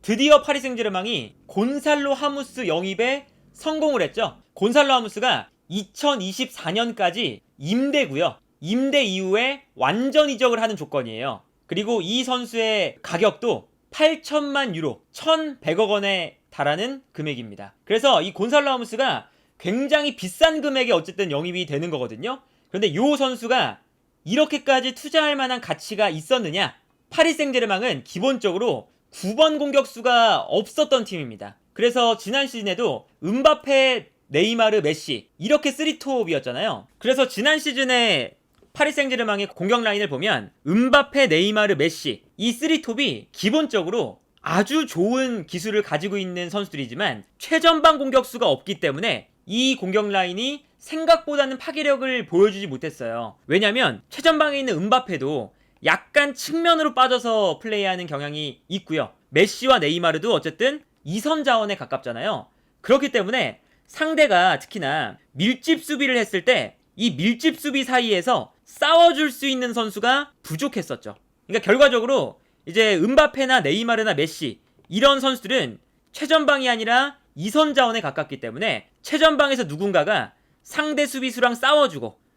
드디어 파리 생제르맹이 곤살로 하무스 영입에 성공을 했죠. 곤살로 하무스가 2024년까지 임대고요. 임대 이후에 완전 이적을 하는 조건이에요. 그리고 이 선수의 가격도 8천만 유로, 1,100억 원에 달하는 금액입니다. 그래서 이 곤살로 하무스가 굉장히 비싼 금액에 어쨌든 영입이 되는 거거든요. 그런데 이 선수가 이렇게까지 투자할 만한 가치가 있었느냐? 파리 생제르맹은 기본적으로 9번 공격수가 없었던 팀입니다. 그래서 지난 시즌에도 음바페, 네이마르, 메시 이렇게 3톱이었잖아요. 그래서 지난 시즌에 파리 생제르맹의 공격 라인을 보면 음바페, 네이마르, 메시 이 3톱이 기본적으로 아주 좋은 기술을 가지고 있는 선수들이지만 최전방 공격수가 없기 때문에 이 공격 라인이 생각보다는 파괴력을 보여주지 못했어요. 왜냐면 최전방에 있는 음바페도 약간 측면으로 빠져서 플레이하는 경향이 있고요. 메시와 네이마르도 어쨌든 2선 자원에 가깝잖아요. 그렇기 때문에 상대가 특히나 밀집 수비를 했을 때 이 밀집 수비 사이에서 싸워줄 수 있는 선수가 부족했었죠. 그러니까 결과적으로 이제 음바페나 네이마르나 메시 이런 선수들은 최전방이 아니라 2선 자원에 가깝기 때문에 최전방에서 누군가가 상대 수비수랑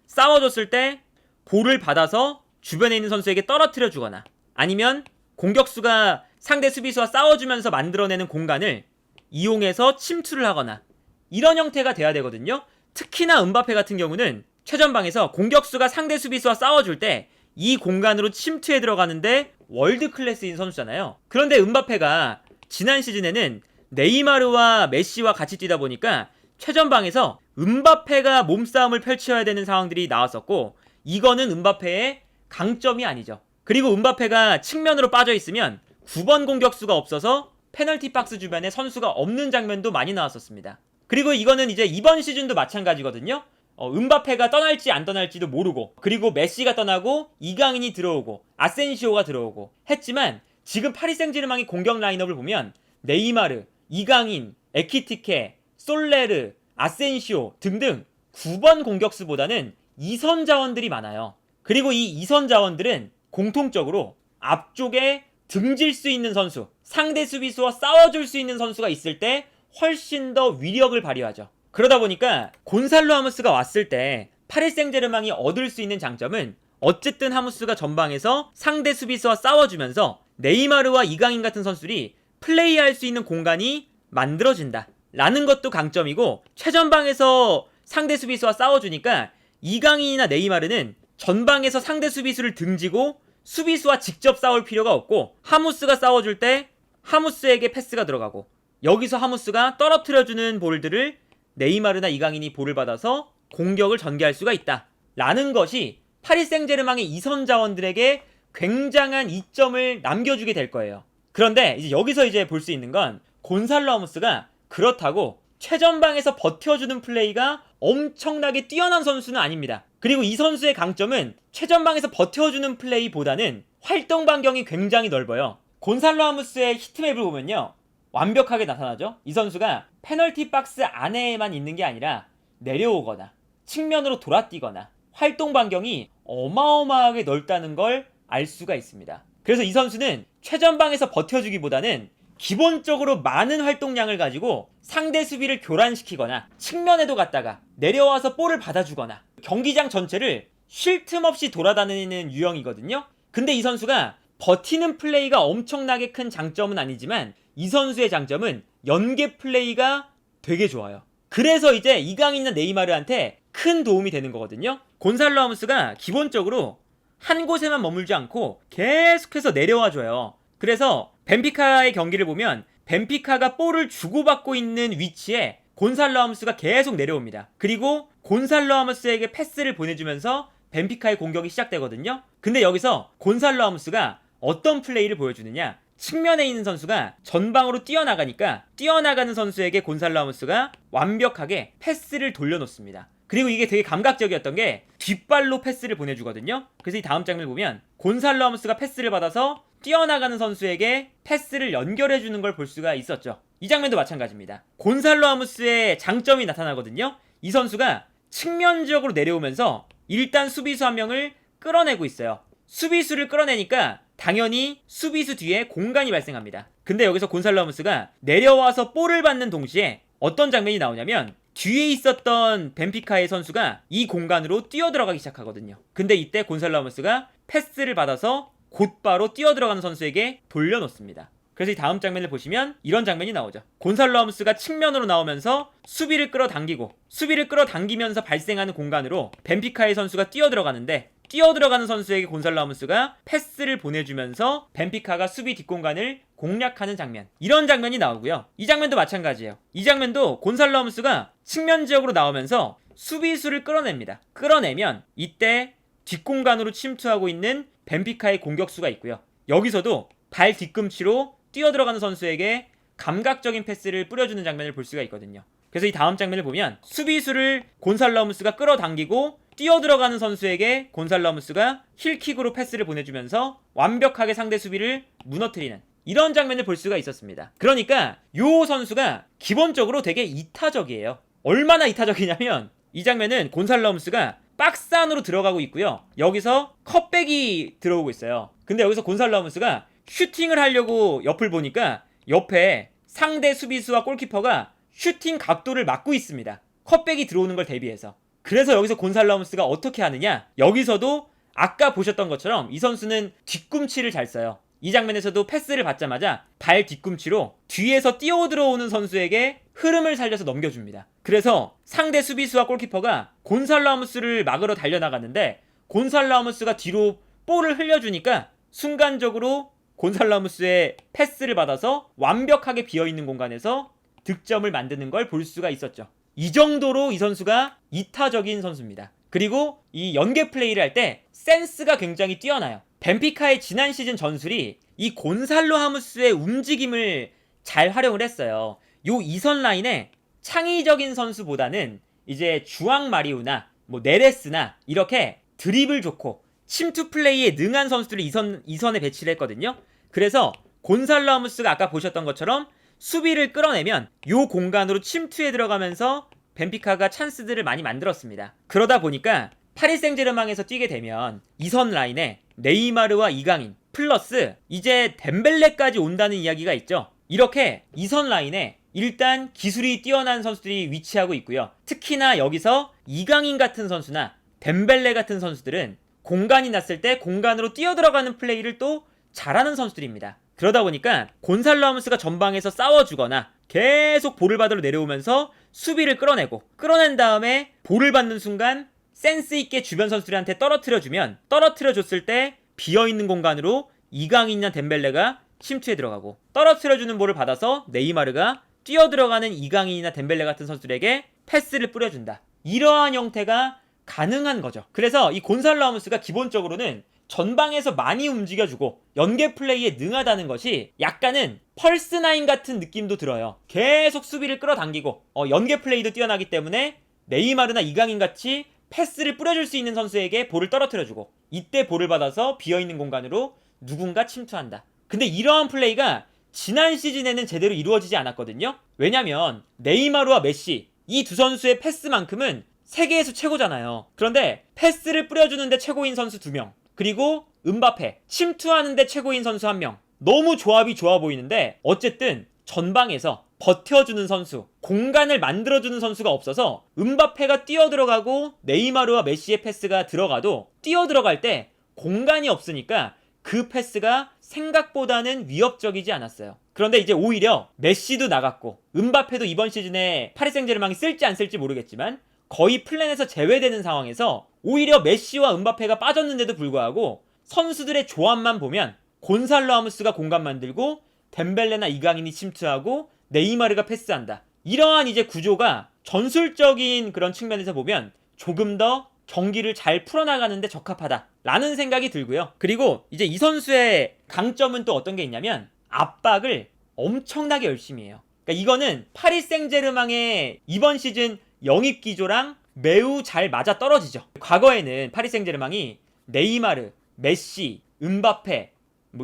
싸워줬을 때 볼을 받아서 주변에 있는 선수에게 떨어뜨려 주거나 아니면 공격수가 상대 수비수와 싸워주면서 만들어내는 공간을 이용해서 침투를 하거나 이런 형태가 돼야 되거든요. 특히나 음바페 같은 경우는 최전방에서 공격수가 상대 수비수와 싸워줄 때 이 공간으로 침투해 들어가는데 월드 클래스인 선수잖아요. 그런데 음바페가 지난 시즌에는 네이마르와 메시와 같이 뛰다 보니까 최전방에서 음바페가 몸싸움을 펼쳐야 되는 상황들이 나왔었고 이거는 음바페의 강점이 아니죠. 그리고 음바페가 측면으로 빠져 있으면 9번 공격수가 없어서 페널티 박스 주변에 선수가 없는 장면도 많이 나왔었습니다. 그리고 이거는 이제 이번 시즌도 마찬가지거든요. 음바페가 떠날지 안 떠날지도 모르고 그리고 메시가 떠나고 이강인이 들어오고 아센시오가 들어오고 했지만 지금 파리 생제르맹의 공격 라인업을 보면 네이마르, 이강인, 에키티케, 솔레르, 아센시오 등등 9번 공격수보다는 2선 자원들이 많아요. 그리고 이 2선 자원들은 공통적으로 앞쪽에 등질 수 있는 선수, 상대 수비수와 싸워줄 수 있는 선수가 있을 때 훨씬 더 위력을 발휘하죠. 그러다 보니까 곤살로 하무스가 왔을 때 파리 생제르맹이 얻을 수 있는 장점은 어쨌든 하무스가 전방에서 상대 수비수와 싸워주면서 네이마르와 이강인 같은 선수들이 플레이할 수 있는 공간이 만들어진다 라는 것도 강점이고 최전방에서 상대 수비수와 싸워주니까 이강인이나 네이마르는 전방에서 상대 수비수를 등지고 수비수와 직접 싸울 필요가 없고 하무스가 싸워줄 때 하무스에게 패스가 들어가고 여기서 하무스가 떨어뜨려주는 볼들을 네이마르나 이강인이 볼을 받아서 공격을 전개할 수가 있다 라는 것이 파리 생제르맹의 2선 자원들에게 굉장한 이점을 남겨주게 될 거예요. 그런데 이제 여기서 이제 볼 수 있는 건 곤살로 하무스가 그렇다고 최전방에서 버텨주는 플레이가 엄청나게 뛰어난 선수는 아닙니다. 그리고 이 선수의 강점은 최전방에서 버텨주는 플레이보다는 활동 반경이 굉장히 넓어요. 곤살로 하무스의 히트맵을 보면요 완벽하게 나타나죠. 이 선수가 페널티 박스 안에만 있는 게 아니라 내려오거나 측면으로 돌아뛰거나 활동 반경이 어마어마하게 넓다는 걸 알 수가 있습니다. 그래서 이 선수는 최전방에서 버텨주기보다는 기본적으로 많은 활동량을 가지고 상대 수비를 교란시키거나 측면에도 갔다가 내려와서 볼을 받아주거나 경기장 전체를 쉴 틈 없이 돌아다니는 유형이거든요. 근데 이 선수가 버티는 플레이가 엄청나게 큰 장점은 아니지만 이 선수의 장점은 연계 플레이가 되게 좋아요. 그래서 이제 이강인이나 네이마르한테 큰 도움이 되는 거거든요. 곤살로 하무스가 기본적으로 한 곳에만 머물지 않고 계속해서 내려와줘요. 그래서 벤피카의 경기를 보면 벤피카가 볼을 주고받고 있는 위치에 곤살로 하무스가 계속 내려옵니다. 그리고 곤살로 하무스에게 패스를 보내주면서 벤피카의 공격이 시작되거든요. 근데 여기서 곤살로 하무스가 어떤 플레이를 보여주느냐, 측면에 있는 선수가 전방으로 뛰어나가니까 뛰어나가는 선수에게 곤살로 하무스가 완벽하게 패스를 돌려놓습니다. 그리고 이게 되게 감각적이었던 게 뒷발로 패스를 보내주거든요. 그래서 이 다음 장면을 보면 곤살로 하무스가 패스를 받아서 뛰어나가는 선수에게 패스를 연결해주는 걸 볼 수가 있었죠. 이 장면도 마찬가지입니다. 곤살로 하무스의 장점이 나타나거든요. 이 선수가 측면 지역으로 내려오면서 일단 수비수 한 명을 끌어내고 있어요. 수비수를 끌어내니까 당연히 수비수 뒤에 공간이 발생합니다. 근데 여기서 곤살로 하무스가 내려와서 볼을 받는 동시에 어떤 장면이 나오냐면 뒤에 있었던 벤피카의 선수가 이 공간으로 뛰어들어가기 시작하거든요. 근데 이때 곤살로 하무스가 패스를 받아서 곧바로 뛰어들어가는 선수에게 돌려놓습니다. 그래서 이 다음 장면을 보시면 이런 장면이 나오죠. 곤살로 하무스가 측면으로 나오면서 수비를 끌어당기면서 발생하는 공간으로 벤피카의 선수가 뛰어들어가는데, 뛰어들어가는 선수에게 곤살로 하무스가 패스를 보내주면서 벤피카가 수비 뒷공간을 공략하는 장면, 이런 장면이 나오고요. 이 장면도 마찬가지예요. 이 장면도 곤살로 하무스가 측면 지역으로 나오면서 수비수를 끌어냅니다. 끌어내면 이때 뒷공간으로 침투하고 있는 벤피카의 공격수가 있고요. 여기서도 발 뒤꿈치로 뛰어들어가는 선수에게 감각적인 패스를 뿌려주는 장면을 볼 수가 있거든요. 그래서 이 다음 장면을 보면 수비수를 곤살로 하무스가 끌어당기고 뛰어들어가는 선수에게 곤살로 하무스가 힐킥으로 패스를 보내주면서 완벽하게 상대 수비를 무너뜨리는 이런 장면을 볼 수가 있었습니다. 그러니까 요 선수가 기본적으로 되게 이타적이에요. 얼마나 이타적이냐면 이 장면은 곤살로 하무스가 박스 안으로 들어가고 있고요. 여기서 컵백이 들어오고 있어요. 근데 여기서 곤살로 하무스가 슈팅을 하려고 옆을 보니까 옆에 상대 수비수와 골키퍼가 슈팅 각도를 막고 있습니다. 컵백이 들어오는 걸 대비해서. 그래서 여기서 곤살로 하무스가 어떻게 하느냐, 여기서도 아까 보셨던 것처럼 이 선수는 뒤꿈치를 잘 써요. 이 장면에서도 패스를 받자마자 발 뒤꿈치로 뒤에서 뛰어 들어오는 선수에게 흐름을 살려서 넘겨줍니다. 그래서 상대 수비수와 골키퍼가 곤살로 하무스를 막으러 달려나갔는데 곤살로 하무스가 뒤로 볼을 흘려주니까 순간적으로 곤살로 하무스의 패스를 받아서 완벽하게 비어있는 공간에서 득점을 만드는 걸 볼 수가 있었죠. 이 정도로 이 선수가 이타적인 선수입니다. 그리고 이 연계 플레이를 할 때 센스가 굉장히 뛰어나요. 벤피카의 지난 시즌 전술이 이 곤살로 하무스의 움직임을 잘 활용을 했어요. 요 이선 라인에 창의적인 선수보다는 이제 주앙 마리우나 네레스나 이렇게 드리블 좋고 침투 플레이에 능한 선수들을 이선에 배치를 했거든요. 그래서 곤살로 하무스가 아까 보셨던 것처럼 수비를 끌어내면 요 공간으로 침투해 들어가면서 벤피카가 찬스들을 많이 만들었습니다. 그러다 보니까 파리 생제르맹에서 뛰게 되면 이선 라인에 네이마르와 이강인 플러스 이제 덴벨레까지 온다는 이야기가 있죠. 이렇게 이선 라인에 일단 기술이 뛰어난 선수들이 위치하고 있고요. 특히나 여기서 이강인 같은 선수나 덴벨레 같은 선수들은 공간이 났을 때 공간으로 뛰어들어가는 플레이를 또 잘하는 선수들입니다. 그러다 보니까 곤살로 하무스가 전방에서 싸워주거나 계속 볼을 받으러 내려오면서 수비를 끌어낸 다음에 볼을 받는 순간 센스있게 주변 선수들한테 떨어뜨려줬을 때 비어있는 공간으로 이강인이나 덴벨레가 침투해 들어가고, 떨어뜨려주는 볼을 받아서 네이마르가 뛰어들어가는 이강인이나 덴벨레 같은 선수들에게 패스를 뿌려준다. 이러한 형태가 가능한 거죠. 그래서 이 곤살로 하무스가 기본적으로는 전방에서 많이 움직여주고 연계 플레이에 능하다는 것이 약간은 펄스9 같은 느낌도 들어요. 계속 수비를 끌어당기고 연계 플레이도 뛰어나기 때문에 네이마르나 이강인 같이 패스를 뿌려줄 수 있는 선수에게 볼을 떨어뜨려주고 이때 볼을 받아서 비어있는 공간으로 누군가 침투한다. 근데 이러한 플레이가 지난 시즌에는 제대로 이루어지지 않았거든요. 왜냐면 네이마르와 메시 이 두 선수의 패스만큼은 세계에서 최고잖아요. 그런데 패스를 뿌려주는데 최고인 선수 2명, 그리고 음바페 침투하는데 최고인 선수 1명, 너무 조합이 좋아 보이는데 어쨌든 전방에서 버텨주는 선수, 공간을 만들어주는 선수가 없어서 음바페가 뛰어들어가고 네이마르와 메시의 패스가 들어가도 뛰어들어갈 때 공간이 없으니까 그 패스가 생각보다는 위협적이지 않았어요. 그런데 이제 오히려 메시도 나갔고 음바페도 이번 시즌에 파리 생제르맹이 쓸지 안 쓸지 모르겠지만 거의 플랜에서 제외되는 상황에서 오히려 메시와 음바페가 빠졌는데도 불구하고 선수들의 조합만 보면 곤살로 하무스가 공간 만들고 덴벨레나 이강인이 침투하고 네이마르가 패스한다. 이러한 이제 구조가 전술적인 그런 측면에서 보면 조금 더 경기를 잘 풀어나가는데 적합하다라는 생각이 들고요. 그리고 이제 이 선수의 강점은 또 어떤 게 있냐면 압박을 엄청나게 열심히 해요. 그러니까 이거는 파리 생제르맹의 이번 시즌 영입 기조랑 매우 잘 맞아 떨어지죠. 과거에는 파리 생제르맹이 네이마르, 메시, 음바페,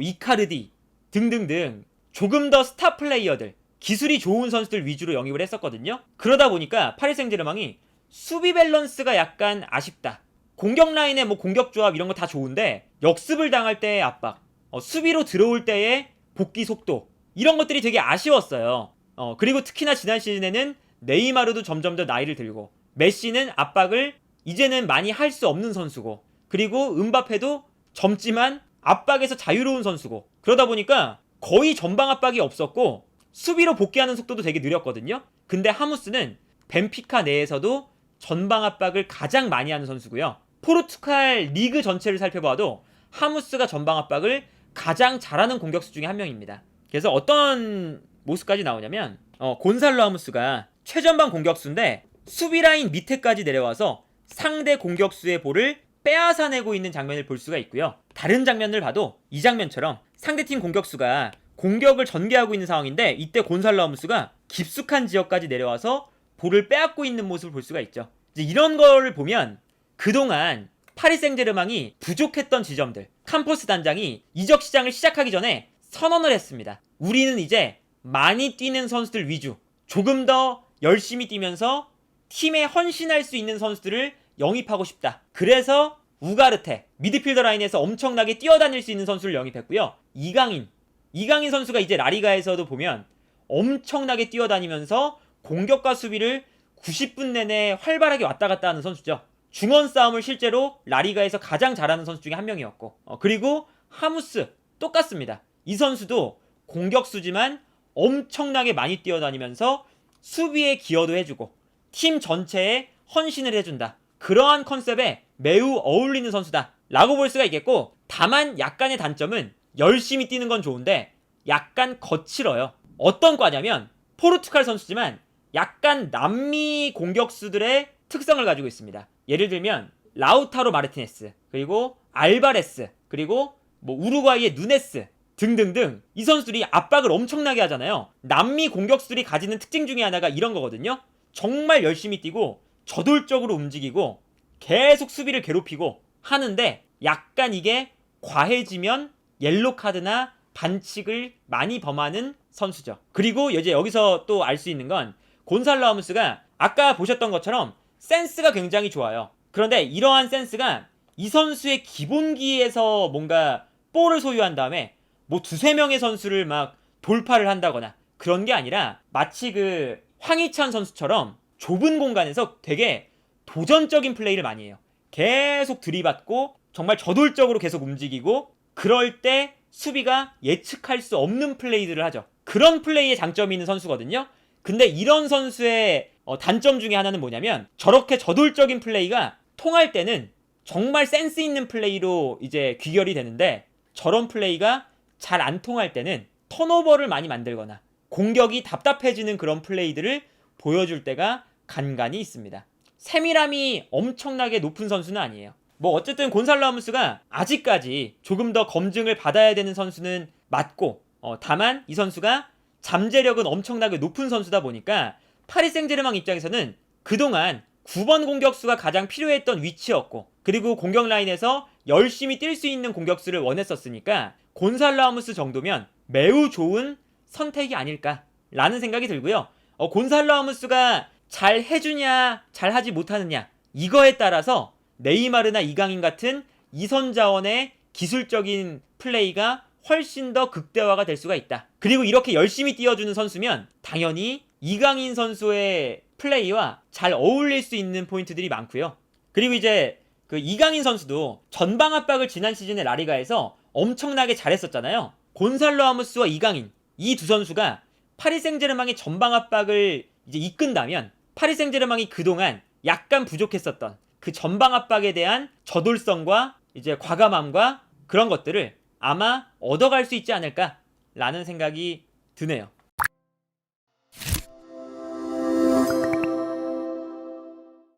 이카르디 등등등 조금 더 스타 플레이어들, 기술이 좋은 선수들 위주로 영입을 했었거든요. 그러다 보니까 파리 생제르맹이 수비 밸런스가 약간 아쉽다. 공격 라인의 공격 조합 이런 거 다 좋은데 역습을 당할 때의 압박, 수비로 들어올 때의 복귀 속도, 이런 것들이 되게 아쉬웠어요. 그리고 특히나 지난 시즌에는 네이마르도 점점 더 나이를 들고, 메시는 압박을 이제는 많이 할 수 없는 선수고, 그리고 음바페도 젊지만 압박에서 자유로운 선수고, 그러다 보니까 거의 전방 압박이 없었고 수비로 복귀하는 속도도 되게 느렸거든요. 근데 하무스는 벤피카 내에서도 전방 압박을 가장 많이 하는 선수고요. 포르투갈 리그 전체를 살펴봐도 하무스가 전방 압박을 가장 잘하는 공격수 중에 한 명입니다. 그래서 어떤 모습까지 나오냐면 곤살로 하무스가 최전방 공격수인데 수비 라인 밑에까지 내려와서 상대 공격수의 볼을 빼앗아내고 있는 장면을 볼 수가 있고요. 다른 장면을 봐도 이 장면처럼 상대팀 공격수가 공격을 전개하고 있는 상황인데 이때 곤살로 하무스가 깊숙한 지역까지 내려와서 볼을 빼앗고 있는 모습을 볼 수가 있죠. 이제 이런 걸 보면 그동안 파리 생제르맹이 부족했던 지점들, 캄포스 단장이 이적 시장을 시작하기 전에 선언을 했습니다. 우리는 이제 많이 뛰는 선수들 위주, 조금 더 열심히 뛰면서 팀에 헌신할 수 있는 선수들을 영입하고 싶다. 그래서 우가르테, 미드필더 라인에서 엄청나게 뛰어다닐 수 있는 선수를 영입했고요. 이강인 선수가 이제 라리가에서도 보면 엄청나게 뛰어다니면서 공격과 수비를 90분 내내 활발하게 왔다 갔다 하는 선수죠. 중원 싸움을 실제로 라리가에서 가장 잘하는 선수 중에 한 명이었고, 그리고 하무스 똑같습니다. 이 선수도 공격수지만 엄청나게 많이 뛰어다니면서 수비에 기여도 해주고 팀 전체에 헌신을 해준다. 그러한 컨셉에 매우 어울리는 선수다 라고 볼 수가 있겠고, 다만 약간의 단점은 열심히 뛰는 건 좋은데 약간 거칠어요. 어떤 과냐면 포르투갈 선수지만 약간 남미 공격수들의 특성을 가지고 있습니다. 예를 들면 라우타로 마르티네스, 그리고 알바레스, 그리고 우루과이의 누네스 등등등, 이 선수들이 압박을 엄청나게 하잖아요. 남미 공격수들이 가지는 특징 중에 하나가 이런 거거든요. 정말 열심히 뛰고 저돌적으로 움직이고 계속 수비를 괴롭히고 하는데 약간 이게 과해지면 옐로 카드나 반칙을 많이 범하는 선수죠. 그리고 이제 여기서 또 알 수 있는 건 곤살로 하무스가 아까 보셨던 것처럼 센스가 굉장히 좋아요. 그런데 이러한 센스가 이 선수의 기본기에서 뭔가 볼을 소유한 다음에 두세 명의 선수를 막 돌파를 한다거나 그런 게 아니라 마치 그 황희찬 선수처럼 좁은 공간에서 되게 도전적인 플레이를 많이 해요. 계속 들이받고 정말 저돌적으로 계속 움직이고, 그럴 때 수비가 예측할 수 없는 플레이들을 하죠. 그런 플레이에 장점이 있는 선수거든요. 근데 이런 선수의 단점 중에 하나는 뭐냐면 저렇게 저돌적인 플레이가 통할 때는 정말 센스 있는 플레이로 이제 귀결이 되는데, 저런 플레이가 잘 안 통할 때는 턴오버를 많이 만들거나 공격이 답답해지는 그런 플레이들을 보여줄 때가 간간히 있습니다. 세밀함이 엄청나게 높은 선수는 아니에요. 어쨌든 곤살로 하무스가 아직까지 조금 더 검증을 받아야 되는 선수는 맞고, 다만 이 선수가 잠재력은 엄청나게 높은 선수다 보니까 파리 생제르맹 입장에서는 그동안 9번 공격수가 가장 필요했던 위치였고, 그리고 공격 라인에서 열심히 뛸 수 있는 공격수를 원했었으니까 곤살로 하무스 정도면 매우 좋은 선택이 아닐까라는 생각이 들고요. 곤살로 하무스가 잘 해주냐 잘 하지 못하느냐, 이거에 따라서 네이마르나 이강인 같은 이선 자원의 기술적인 플레이가 훨씬 더 극대화가 될 수가 있다. 그리고 이렇게 열심히 뛰어주는 선수면 당연히 이강인 선수의 플레이와 잘 어울릴 수 있는 포인트들이 많고요. 그리고 이제 그 이강인 선수도 전방 압박을 지난 시즌의 라리가에서 엄청나게 잘했었잖아요. 곤살로 하무스와 이강인, 이 두 선수가 파리 생제르맹의 전방 압박을 이제 이끈다면 파리 생제르맹이 그동안 약간 부족했었던 그 전방 압박에 대한 저돌성과 이제 과감함과 그런 것들을 아마 얻어갈 수 있지 않을까라는 생각이 드네요.